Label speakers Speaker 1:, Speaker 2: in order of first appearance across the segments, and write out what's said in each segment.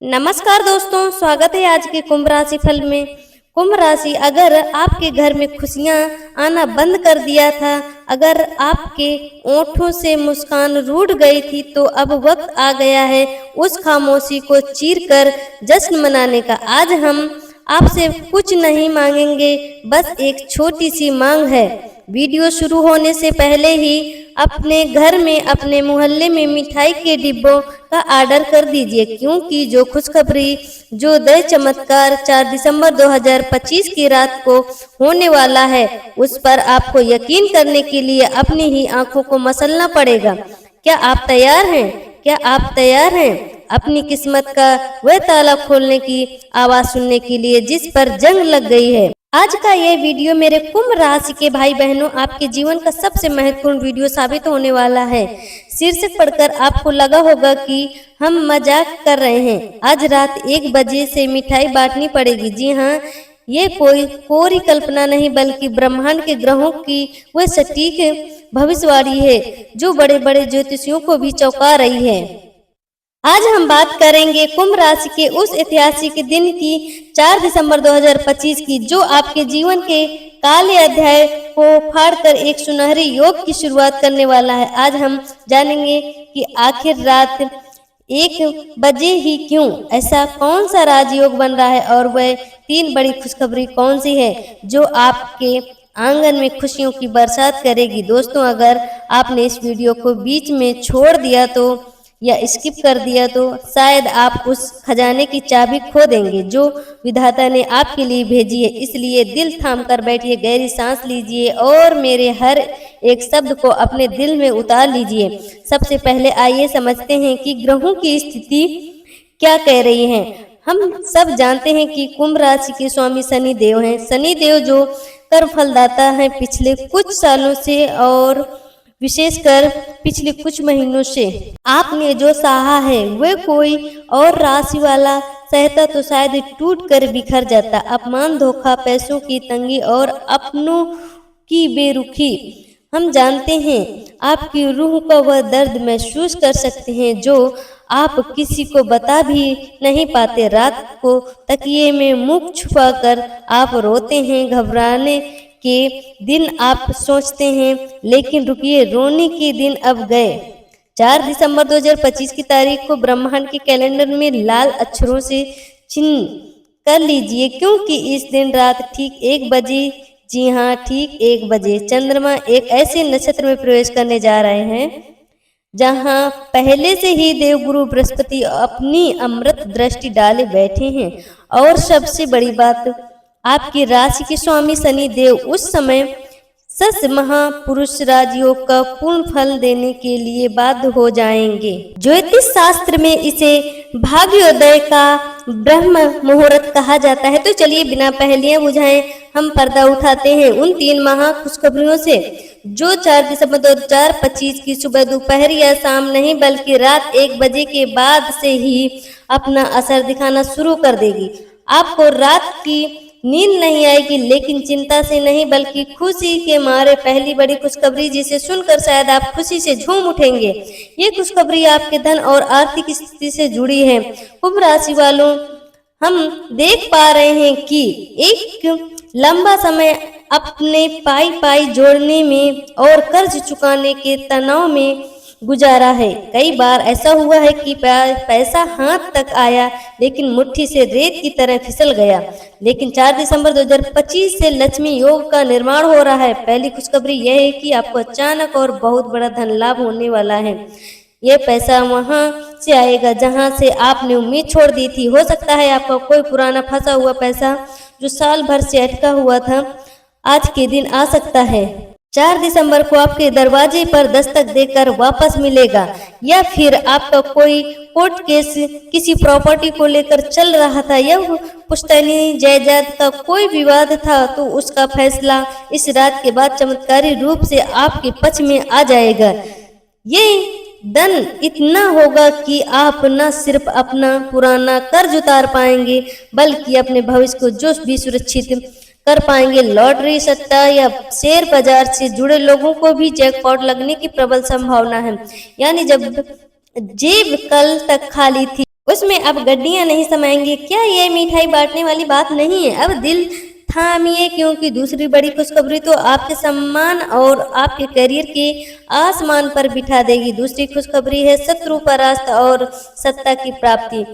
Speaker 1: नमस्कार दोस्तों, स्वागत है आज के कुंभ राशि फल में। कुंभ राशि, अगर आपके घर में खुशियां आना बंद कर दिया था, अगर आपके ओंठों से मुस्कान रूठ गई थी, तो अब वक्त आ गया है उस खामोशी को चीरकर जश्न मनाने का। आज हम आपसे कुछ नहीं मांगेंगे, बस एक छोटी सी मांग है। वीडियो शुरू होने से पहले ही अपने घर में, अपने मोहल्ले में मिठाई के डिब्बों का ऑर्डर कर दीजिए, क्योंकि जो खुशखबरी, जो दय चमत्कार 4 दिसंबर 2025 की रात को होने वाला है, उस पर आपको यकीन करने के लिए अपनी ही आंखों को मसलना पड़ेगा। क्या आप तैयार हैं? क्या आप तैयार हैं अपनी किस्मत का वह ताला खोलने की आवाज सुनने के लिए जिस पर जंग लग गई है? आज का ये वीडियो मेरे कुंभ राशि के भाई बहनों, आपके जीवन का सबसे महत्वपूर्ण वीडियो साबित होने वाला है। शीर्षक पढ़कर आपको लगा होगा कि हम मजाक कर रहे हैं। आज रात 1 बजे से मिठाई बांटनी पड़ेगी। जी हाँ, ये कोई पूरी कल्पना नहीं, बल्कि ब्रह्मांड के ग्रहों की वह सटीक भविष्यवाणी है जो बड़े बड़े ज्योतिषियों को भी चौंका रही है। आज हम बात करेंगे कुंभ राशि के उस ऐतिहासिक दिन की, 4 दिसंबर 2025 की, जो आपके जीवन के काले अध्याय को फाड़कर एक सुनहरे योग की शुरुआत करने वाला है। आज हम जानेंगे कि आखिर रात 1 बजे ही क्यों ऐसा कौन सा राजयोग बन रहा है, और वह 3 बड़ी खुशखबरी कौन सी है जो आपके आंगन में खुशियों की बरसात करेगी। दोस्तों, अगर आपने इस वीडियो को बीच में छोड़ दिया तो, या स्किप कर दिया तो, शायद आप उस खजाने की चाबी खो देंगे जो विधाता ने आपके लिए भेजी है। इसलिए दिल थाम कर बैठिए, गहरी सांस लीजिए और मेरे हर एक शब्द को अपने दिल में उतार लीजिए। सबसे पहले आइए समझते हैं कि ग्रहों की स्थिति क्या कह रही है। हम सब जानते हैं कि कुंभ राशि के स्वामी शनि देव हैं। शनि देव जो कर्म फलदाता हैं, पिछले कुछ सालों से और विशेषकर पिछले कुछ महीनों से आपने जो सहा है, वह कोई और राशि वाला सहता तो शायद टूट कर बिखर जाता। अपमान, धोखा, पैसों की तंगी और अपनों की बेरुखी। हम जानते हैं, आपकी रूह का वह दर्द महसूस कर सकते हैं जो आप किसी को बता भी नहीं पाते। रात को तकिए में मुंह छुपाकर आप रोते हैं। घबराने के दिन आप सोचते हैं, लेकिन रुकिए, रोने के दिन अब गए। 4 दिसंबर 2025 की तारीख को ब्रह्मांड के कैलेंडर में लाल अक्षरों से चिन्ह कर लीजिए, क्योंकि इस दिन रात ठीक 1 बजे, जी हाँ, ठीक 1 बजे चंद्रमा एक ऐसे नक्षत्र में प्रवेश करने जा रहे हैं जहां पहले से ही देवगुरु बृहस्पति अपनी अमृत दृष्टि डाले बैठे हैं। और सबसे बड़ी बात, आपकी राशि के स्वामी शनि देव उस समय सस महापुरुष राजयोग का पूर्ण फल देने के लिए बाध्य हो जाएंगे। ज्योतिष शास्त्र में इसे भाग्योदय का ब्रह्म मुहूर्त कहा जाता है। तो चलिए बिना पहेलियां बुझाएं हम पर्दा उठाते हैं उन 3 महा खुशखबरियों से, जो 4 दिसंबर 2025 की सुबह, दोपहर या शाम नहीं, बल्कि रात 1 बजे के बाद से ही अपना असर दिखाना शुरू कर देगी। आपको रात की नींद नहीं आएगी, लेकिन चिंता से नहीं, बल्कि खुशी के मारे। पहली बड़ी खुशखबरी, जिसे सुनकर शायद आप खुशी से झूम उठेंगे। ये खुशखबरी आपके धन और आर्थिक स्थिति से जुड़ी है। कुंभ राशि वालों, हम देख पा रहे हैं कि एक लंबा समय अपने पाई जोड़ने में और कर्ज चुकाने के तनाव में गुजारा है। कई बार ऐसा हुआ है कि पैसा हाथ तक आया, लेकिन मुट्ठी से रेत की तरह फिसल गया। लेकिन 4 दिसंबर 2025 से लक्ष्मी योग का निर्माण हो रहा है। पहली खुशखबरी यह है कि आपको अचानक और बहुत बड़ा धन लाभ होने वाला है। यह पैसा वहां से आएगा जहां से आपने उम्मीद छोड़ दी थी। हो सकता है आपका कोई पुराना फंसा हुआ पैसा जो साल भर से अटका हुआ था, आज के दिन आ सकता है। 4 दिसंबर को आपके दरवाजे पर दस्तक देकर वापस मिलेगा। या फिर आपका कोई कोर्ट केस किसी प्रॉपर्टी को लेकर चल रहा था, या पुश्तैनी जायदाद का कोई विवाद था, तो उसका फैसला इस रात के बाद चमत्कारी रूप से आपके पक्ष में आ जाएगा। ये धन इतना होगा कि आप न सिर्फ अपना पुराना कर्ज उतार पाएंगे, बल्कि अपने भविष्य को जो भी सुरक्षित कर पाएंगे। लॉटरी, सट्टा या शेयर बाजार से जुड़े लोगों को भी जैकपॉट लगने की प्रबल संभावना है। यानी जब जेब कल तक खाली थी, उसमें अब गड्डियां नहीं समाएंगी। क्या ये मिठाई बांटने वाली बात नहीं है? अब दिल थामिए, क्योंकि दूसरी बड़ी खुशखबरी तो आपके सम्मान और आपके करियर के आसमान पर बिठा देगी। दूसरी खुशखबरी है शत्रु परास्त और सत्ता की प्राप्ति।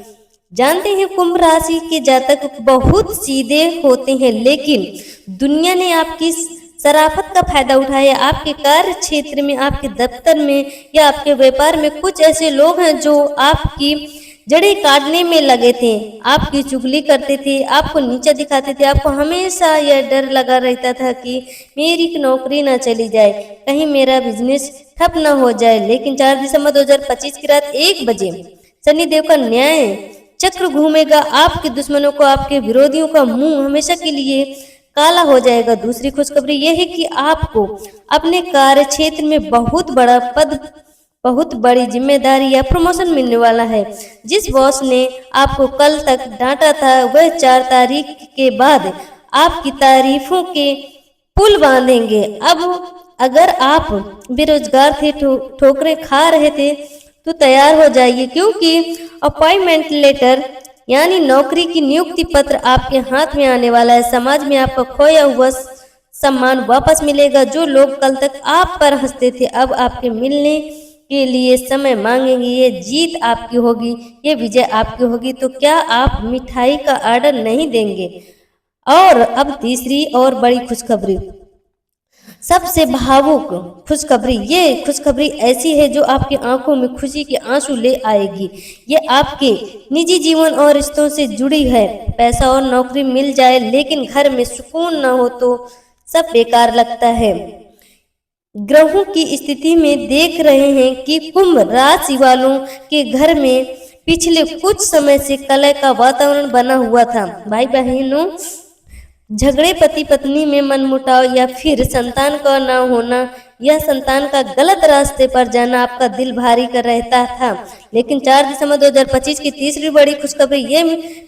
Speaker 1: जानते हैं कुंभ राशि के जातक बहुत सीधे होते हैं, लेकिन दुनिया ने आपकी शराफत का फायदा उठाया। आपके कार्य क्षेत्र में, आपके दफ्तर में या आपके व्यापार में कुछ ऐसे लोग हैं जो आपकी जड़ें काटने में लगे थे, आपकी चुगली करते थे, आपको नीचा दिखाते थे। आपको हमेशा यह डर लगा रहता था कि मेरी नौकरी ना चली जाए, कहीं मेरा बिजनेस ठप ना हो जाए। लेकिन 4 दिसंबर 2025 की रात 1 बजे शनिदेव का न्याय चक्र घूमेगा। आपके दुश्मनों को, आपके विरोधियों का मुंह हमेशा के लिए काला हो जाएगा। दूसरी खुशखबरी यह है कि आपको अपने कार्य क्षेत्र में बहुत बड़ा पद, बहुत बड़ी जिम्मेदारी या प्रमोशन मिलने वाला है। जिस बॉस ने आपको कल तक डांटा था, वह 4 तारीख के बाद आपकी तारीफों के पुल बांधेंगे। अब अगर आप बेरोजगार थे, ठोकरें खा रहे थे, तो तैयार हो जाइए, क्योंकि अपॉइंटमेंट लेटर यानी नौकरी की नियुक्ति पत्र आपके हाथ में आने वाला है। समाज में आपका खोया हुआ सम्मान वापस मिलेगा। जो लोग कल तक आप पर हंसते थे, अब आपके मिलने के लिए समय मांगेंगे। ये जीत आपकी होगी, ये विजय आपकी होगी। तो क्या आप मिठाई का ऑर्डर नहीं देंगे? और अब तीसरी और बड़ी खुशखबरी, सबसे भावुक खुशखबरी। ये खुशखबरी ऐसी है जो आपकी आंखों में खुशी के आंसू ले आएगी। ये आपके निजी जीवन और रिश्तों से जुड़ी है। पैसा और नौकरी मिल जाए, लेकिन घर में सुकून न हो तो सब बेकार लगता है। ग्रहों की स्थिति में देख रहे हैं कि कुंभ राशि वालों के घर में पिछले कुछ समय से कलह का वातावरण बना हुआ था। भाई बहनों, झगड़े, पति पत्नी में मनमुटाव या फिर संतान का न होना या संतान का गलत रास्ते पर जाना आपका दिल भारी कर रहता था। लेकिन 4 दिसंबर 2025 की तीसरी बड़ी खुशखबरी ये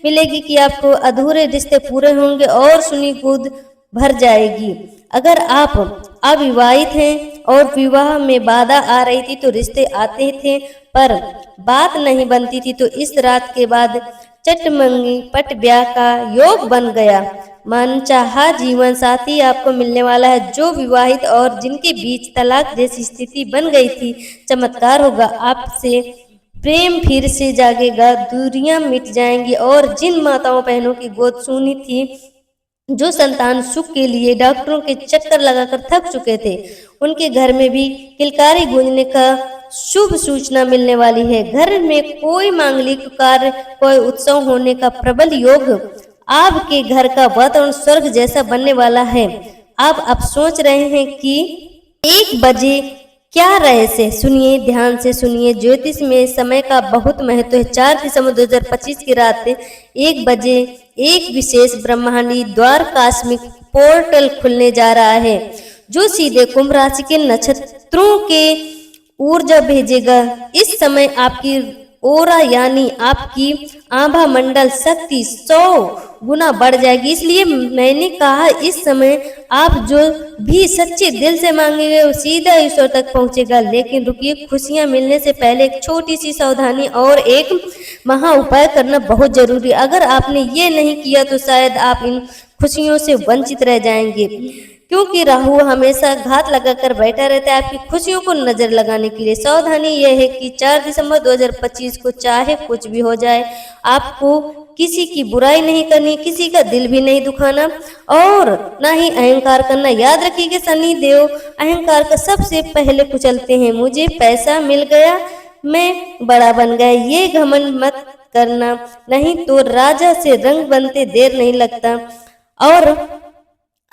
Speaker 1: मिलेगी कि आपको अधूरे रिश्ते पूरे होंगे और सुनी कूद भर जाएगी। अगर आप अविवाहित हैं और विवाह में बाधा आ रही थी तो रिश्ते आते थे पर बात नहीं बनती थी, तो इस रात के बाद चटमंगी पट ब्याह का योग बन गया। मनचाहा जीवन साथी आपको मिलने वाला है। जो विवाहित और जिनके बीच तलाक जैसी स्थिति बन गई थी, चमत्कार होगा। आपसे प्रेम फिर से जागेगा, दूरियां मिट जाएंगी। और जिन माताओं बहनों की गोद सूनी थी, जो संतान सुख के लिए डॉक्टरों के चक्कर लगाकर थक चुके थे, उनके घर में भी किलकारी गूंजने का शुभ सूचना मिलने वाली है। घर में कोई मांगलिक कार्य, कोई उत्सव होने का प्रबल योग। आपके घर का वातावरण स्वर्ग जैसा बनने वाला है। आप सोच रहे हैं कि 1 बजे क्या रहस्य? सुनिए, ध्यान से सुनिए। ज्योतिष में समय का बहुत महत्व है। 4 दिसंबर 2025 की रात 1 बजे एक विशेष ब्रह्मांडी द्वार कास्मिक पोर्टल खुलने जा रहा है, जो सीधे कुंभ राशि के नक्षत्रों के ऊर्जा भेजेगा। इस समय आपकी ओरा यानी आपकी आभा मंडल शक्ति 100 गुना बढ़ जाएगी। इसलिए मैंने कहा, इस समय आप जो भी सच्चे दिल से मांगेंगे वो सीधा ईश्वर तक पहुंचेगा। लेकिन रुकिए, खुशियां मिलने से पहले एक छोटी सी सावधानी और एक महा उपाय करना बहुत जरूरी। अगर आपने ये नहीं किया तो शायद आप इन खुशियों से वंचित रह जाएंगे, क्योंकि राहु हमेशा घात लगाकर बैठा रहता है आपकी खुशियों को नजर लगाने के लिए। सावधानी यह है कि 4 दिसंबर 2025 को चाहे कुछ भी हो जाए, आपको किसी की बुराई नहीं करनी, किसी का दिल भी नहीं दुखाना और ना ही अहंकार करना। याद रखिए कि शनि देव अहंकार का सबसे पहले कुचलते हैं। मुझे पैसा मिल गया, मैं बड़ा बन गया, ये घमंड मत करना, नहीं तो राजा से रंग बनते देर नहीं लगता। और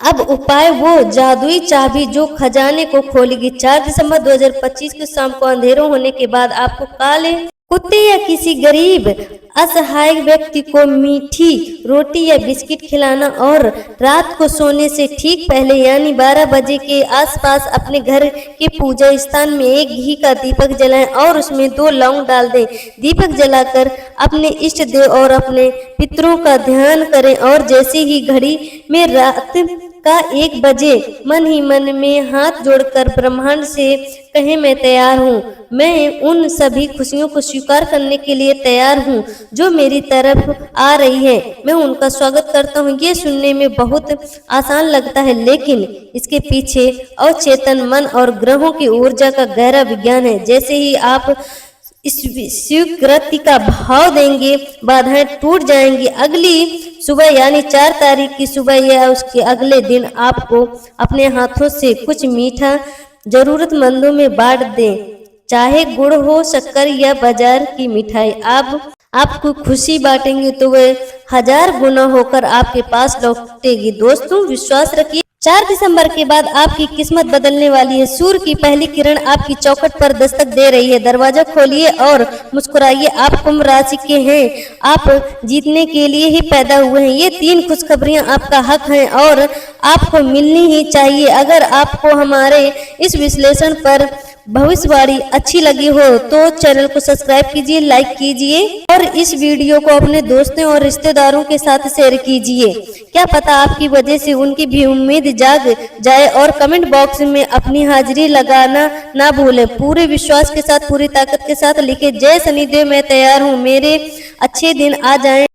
Speaker 1: अब उपाय, वो जादुई चाबी जो खजाने को खोलेगी। 4 दिसंबर 2025 को शाम को अंधेरों होने के बाद आपको काले कुत्ते या किसी गरीब असहाय व्यक्ति को मीठी रोटी या बिस्किट खिलाना और रात को सोने से ठीक पहले यानी 12 बजे के आसपास अपने घर के पूजा स्थान में एक घी का दीपक जलाएं और उसमें 2 लौंग डाल दें। दीपक जलाकर अपने इष्ट देव और अपने पितरों का ध्यान करें और जैसे ही घड़ी में रात का 1 बजे मन ही मन में हाथ जोड़कर ब्रह्मांड से कहें मैं तैयार हूँ। मैं उन सभी खुशियों को स्वीकार करने के लिए तैयार हूँ जो मेरी तरफ आ रही है। मैं उनका स्वागत करता हूँ। ये सुनने में बहुत आसान लगता है, लेकिन इसके पीछे अवचेतन मन और ग्रहों की ऊर्जा का गहरा विज्ञान है। जैसे ही आप इस स्वीकृति का भाव देंगे, बाधाएं टूट जाएंगी। अगली सुबह यानी 4 तारीख की सुबह या उसके अगले दिन आपको अपने हाथों से कुछ मीठा जरूरतमंदों में बांट दें, चाहे गुड़ हो, शक्कर या बाजार की मिठाई। आपको खुशी बांटेंगे तो वह 1000 गुना होकर आपके पास लौटेगी। दोस्तों, विश्वास रखिए, 4 दिसंबर के बाद आपकी किस्मत बदलने वाली है। सूर्य की पहली किरण आपकी चौखट पर दस्तक दे रही है। दरवाजा खोलिए और मुस्कुराइए। आप कुंभ राशि के हैं। आप जीतने के लिए ही पैदा हुए हैं। ये 3 खुशखबरियां आपका हक हैं और आपको मिलनी ही चाहिए। अगर आपको हमारे इस विश्लेषण पर भविष्यवाणी अच्छी लगी हो तो चैनल को सब्सक्राइब कीजिए, लाइक कीजिए और इस वीडियो को अपने दोस्तों और रिश्तेदारों के साथ शेयर कीजिए। क्या पता आपकी वजह से उनकी भी उम्मीद जाग जाए। और कमेंट बॉक्स में अपनी हाजिरी लगाना ना भूलें। पूरे विश्वास के साथ, पूरी ताकत के साथ लिखे, जय शनिदेव, मैं तैयार हूँ, मेरे अच्छे दिन आ जाएं।